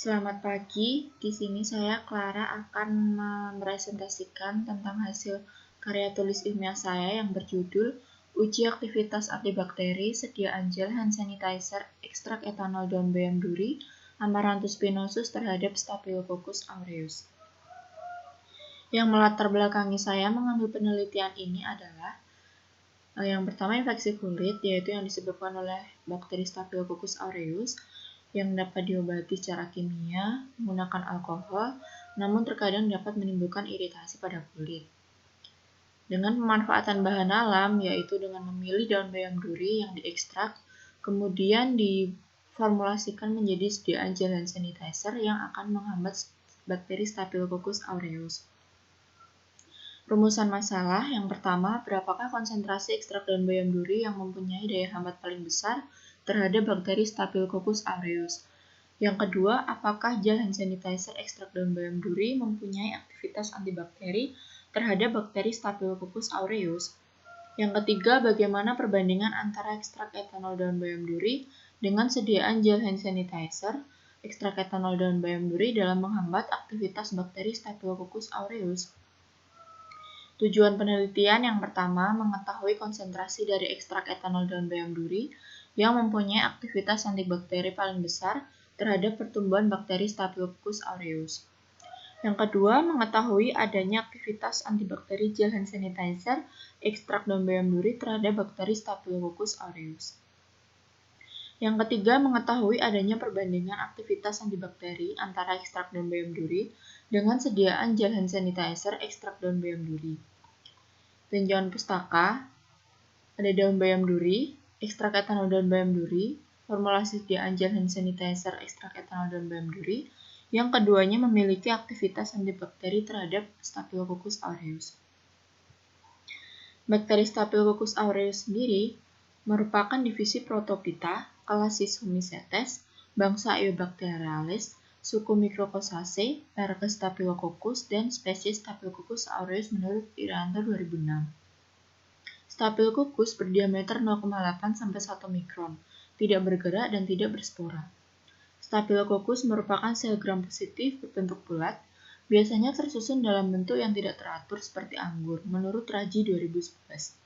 Selamat pagi, di sini saya Clara akan mempresentasikan tentang hasil karya tulis ilmiah saya yang berjudul Uji aktivitas antibakteri sediaan gel hand sanitizer ekstrak etanol daun bayam duri Amaranthus spinosus terhadap Staphylococcus aureus. Yang melatar belakangi saya mengambil penelitian ini adalah yang pertama infeksi kulit, yaitu yang disebabkan oleh bakteri Staphylococcus aureus yang dapat diobati secara kimia menggunakan alkohol, namun terkadang dapat menimbulkan iritasi pada kulit. Dengan pemanfaatan bahan alam, yaitu dengan memilih daun bayam duri yang diekstrak, kemudian diformulasikan menjadi sediaan gel hand sanitizer yang akan menghambat bakteri Staphylococcus aureus. Rumusan masalah yang pertama, berapakah konsentrasi ekstrak daun bayam duri yang mempunyai daya hambat paling besar terhadap bakteri Staphylococcus aureus? Yang kedua, apakah gel hand sanitizer ekstrak daun bayam duri mempunyai aktivitas antibakteri terhadap bakteri Staphylococcus aureus? Yang ketiga, bagaimana perbandingan antara ekstrak etanol daun bayam duri dengan sediaan gel hand sanitizer ekstrak etanol daun bayam duri dalam menghambat aktivitas bakteri Staphylococcus aureus? Tujuan penelitian yang pertama, mengetahui konsentrasi dari ekstrak etanol daun bayam duri yang mempunyai aktivitas antibakteri paling besar terhadap pertumbuhan bakteri Staphylococcus aureus. Yang kedua, mengetahui adanya aktivitas antibakteri gel hand sanitizer ekstrak daun bayam duri terhadap bakteri Staphylococcus aureus. Yang ketiga, mengetahui adanya perbandingan aktivitas antibakteri antara ekstrak daun bayam duri dengan sediaan gel hand sanitizer ekstrak daun bayam duri. Tinjauan pustaka, ada daun bayam duri, ekstrak etanol daun bayam duri, formulasi sediaan gel hand sanitizer ekstrak etanol daun bayam duri, yang keduanya memiliki aktivitas antibakteri terhadap Staphylococcus aureus. Bakteri Staphylococcus aureus sendiri merupakan divisi Protophyta, kelas Schistosomycetes, bangsa Eubacteriales, suku Micrococcaceae, merek Staphylococcus, dan spesies Staphylococcus aureus menurut Irianto 2006. Staphylococcus berdiameter 0,8–1 mikron, tidak bergerak dan tidak berspora. Staphylococcus merupakan sel gram positif berbentuk bulat, biasanya tersusun dalam bentuk yang tidak teratur seperti anggur, menurut Raji 2011.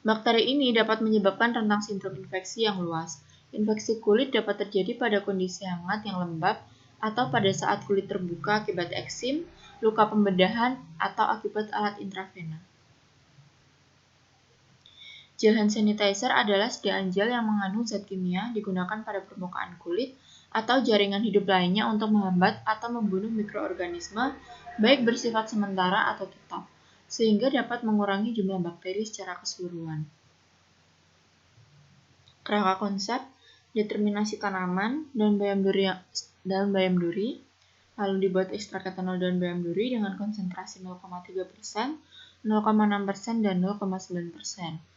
Bakteri ini dapat menyebabkan rentang sindrom infeksi yang luas. Infeksi kulit dapat terjadi pada kondisi hangat yang lembab atau pada saat kulit terbuka akibat eksim, luka pembedahan, atau akibat alat intravena. Gel hand sanitizer adalah sediaan gel yang mengandung zat kimia digunakan pada permukaan kulit atau jaringan hidup lainnya untuk menghambat atau membunuh mikroorganisme, baik bersifat sementara atau tetap, sehingga dapat mengurangi jumlah bakteri secara keseluruhan. Kerangka konsep, determinasi tanaman, daun bayam duri, lalu dibuat ekstrak etanol daun bayam duri dengan konsentrasi 0,3%, 0,6%, dan 0,9%.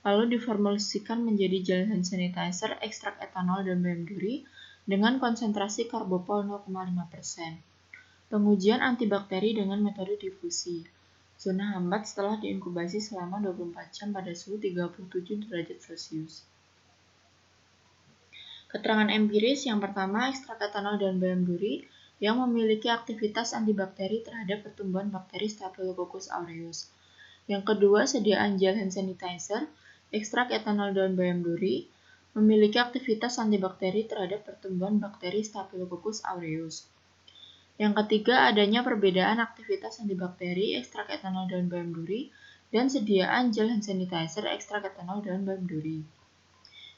Lalu diformulasikan menjadi gel hand sanitizer ekstrak etanol daun bayam duri dengan konsentrasi karbopol 0,5%. Pengujian antibakteri dengan metode difusi. Zona hambat setelah diinkubasi selama 24 jam pada suhu 37 derajat Celcius. Keterangan empiris yang pertama, ekstrak etanol daun bayam duri yang memiliki aktivitas antibakteri terhadap pertumbuhan bakteri Staphylococcus aureus. Yang kedua, sediaan gel hand sanitizer ekstrak etanol daun bayam duri memiliki aktivitas antibakteri terhadap pertumbuhan bakteri Staphylococcus aureus. Yang ketiga, adanya perbedaan aktivitas antibakteri ekstrak etanol daun bayam duri dan sediaan gel hand sanitizer ekstrak etanol daun bayam duri.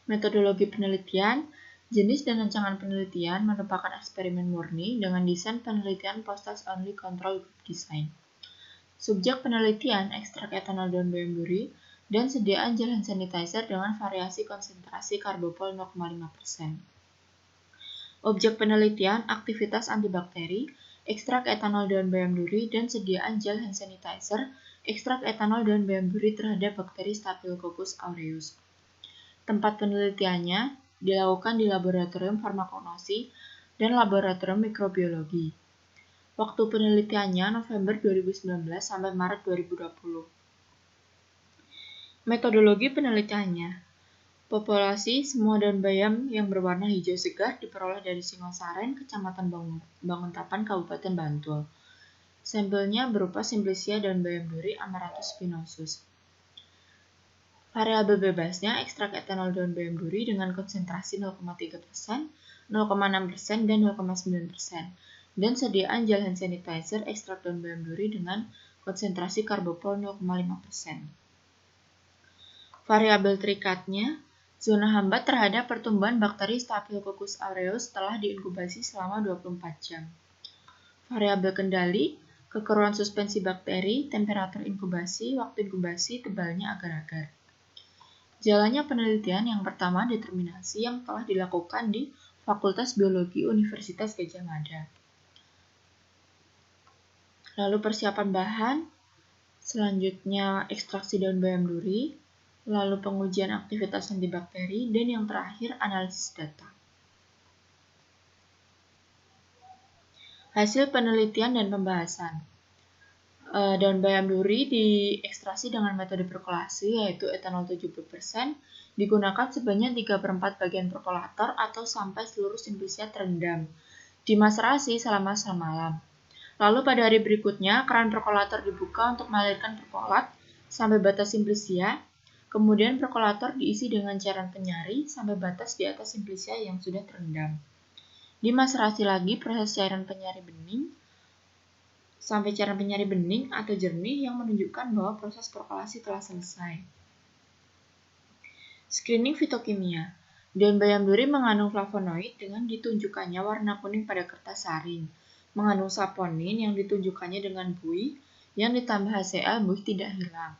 Metodologi penelitian, jenis dan rancangan penelitian merupakan eksperimen murni dengan desain penelitian process only control group design. Subjek penelitian ekstrak etanol daun bayam duri dan sediaan gel hand sanitizer dengan variasi konsentrasi karbopol 0,5%. Objek penelitian aktivitas antibakteri, ekstrak etanol daun bayam duri dan sediaan gel hand sanitizer, ekstrak etanol daun bayam duri terhadap bakteri Staphylococcus aureus. Tempat penelitiannya dilakukan di Laboratorium Farmakognosi dan Laboratorium Mikrobiologi. Waktu penelitiannya November 2019 sampai Maret 2020. Metodologi penelitiannya. Populasi semua daun bayam yang berwarna hijau segar diperoleh dari Singosaren, Kecamatan Banguntapan, Kabupaten Bantul. Sampelnya berupa Simplicia daun bayam duri Amaratus spinosus. Variabel bebasnya ekstrak etanol daun bayam duri dengan konsentrasi 0,3%, 0,6%, dan 0,9%. Dan sediaan gel hand sanitizer ekstrak daun bayam duri dengan konsentrasi karbopol 0,5%. Variabel terikatnya, zona hambat terhadap pertumbuhan bakteri Staphylococcus aureus setelah diinkubasi selama 24 jam. Variabel kendali, kekeruan suspensi bakteri, temperatur inkubasi, waktu inkubasi, tebalnya agar-agar. Jalannya penelitian yang pertama determinasi yang telah dilakukan di Fakultas Biologi Universitas Gadjah Mada. Lalu persiapan bahan, selanjutnya ekstraksi daun bayam duri, lalu pengujian aktivitas antibakteri, dan yang terakhir analisis data. Hasil penelitian dan pembahasan. Daun bayam duri diekstraksi dengan metode perkolasi yaitu etanol 70%, digunakan sebanyak 3/4 bagian perkolator atau sampai seluruh Simplicia terendam. Dimaserasi selama semalam. Lalu pada hari berikutnya, keran perkolator dibuka untuk mengalirkan perkolat sampai batas Simplicia. Kemudian perkolator diisi dengan cairan penyari sampai batas di atas Simplicia yang sudah terendam. Dimaserasi lagi proses cairan penyari bening sampai cairan penyari bening atau jernih yang menunjukkan bahwa proses perkolasi telah selesai. Screening fitokimia. Daun bayam duri mengandung flavonoid dengan ditunjukkannya warna kuning pada kertas saring. Mengandung saponin yang ditunjukkannya dengan buih yang ditambah HCl, buih tidak hilang.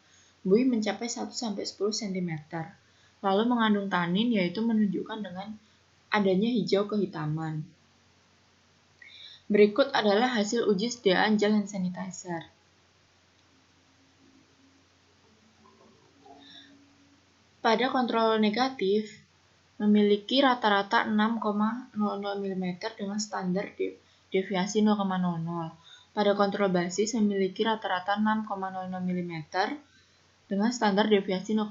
Buih mencapai 1-10 cm. Lalu mengandung tanin yaitu menunjukkan dengan adanya hijau kehitaman. Berikut adalah hasil uji sediaan gel hand sanitizer. Pada kontrol negatif, memiliki rata-rata 6,00 mm dengan standar deviasi 0,00. Pada kontrol basis memiliki rata-rata 6,00 mm dengan standar deviasi 0,00.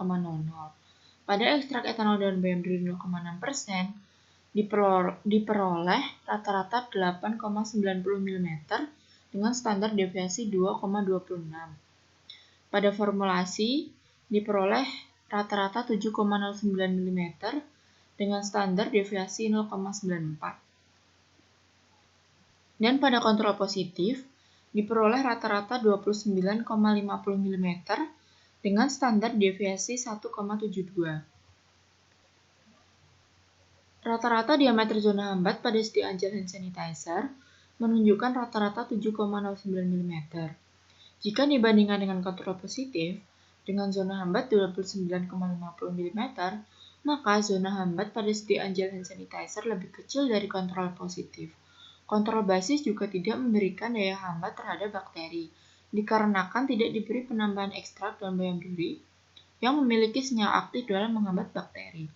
Pada ekstrak etanol daun bayam duri 0,6%, diperoleh rata-rata 8,90 mm dengan standar deviasi 2,26. Pada formulasi diperoleh rata-rata 7,09 mm dengan standar deviasi 0,94. Dan pada kontrol positif diperoleh rata-rata 29,50 mm dengan standar deviasi 1,72. Rata-rata diameter zona hambat pada sediaan gel hand sanitizer menunjukkan rata-rata 7,09 mm. Jika dibandingkan dengan kontrol positif, dengan zona hambat 29,50 mm, maka zona hambat pada sediaan gel hand sanitizer lebih kecil dari kontrol positif. Kontrol basis juga tidak memberikan daya hambat terhadap bakteri, dikarenakan tidak diberi penambahan ekstrak daun bayam duri yang memiliki senyawa aktif dalam menghambat bakteri.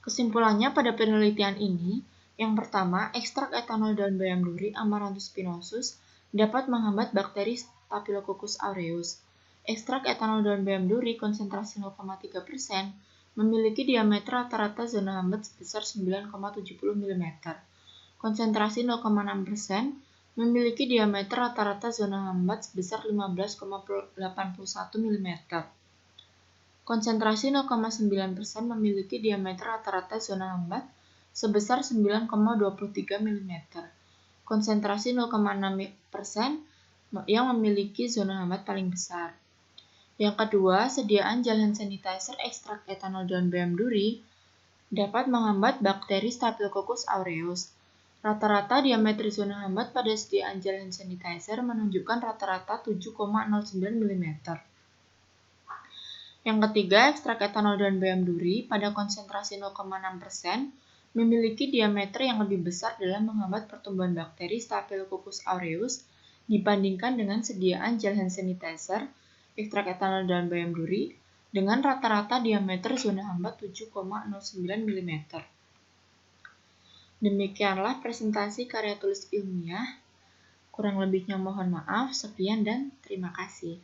Kesimpulannya pada penelitian ini, yang pertama, ekstrak etanol daun bayam duri Amaranthus spinosus dapat menghambat bakteri Staphylococcus aureus. Ekstrak etanol daun bayam duri konsentrasi 0,3% memiliki diameter rata-rata zona hambat sebesar 9,70 mm. Konsentrasi 0,6% memiliki diameter rata-rata zona hambat sebesar 15,81 mm. Konsentrasi 0,9% memiliki diameter rata-rata zona hambat sebesar 9,23 mm. Konsentrasi 0,6% yang memiliki zona hambat paling besar. Yang kedua, sediaan gel hand sanitizer ekstrak etanol daun bayam duri dapat menghambat bakteri Staphylococcus aureus. Rata-rata diameter zona hambat pada sediaan gel hand sanitizer menunjukkan rata-rata 7,09 mm. Yang ketiga, ekstrak etanol daun bayam duri pada konsentrasi 0,6% memiliki diameter yang lebih besar dalam menghambat pertumbuhan bakteri Staphylococcus aureus dibandingkan dengan sediaan gel hand sanitizer ekstrak etanol daun bayam duri dengan rata-rata diameter zona hambat 7,09 mm. Demikianlah presentasi karya tulis ilmiah. Kurang lebihnya mohon maaf. Sekian dan terima kasih.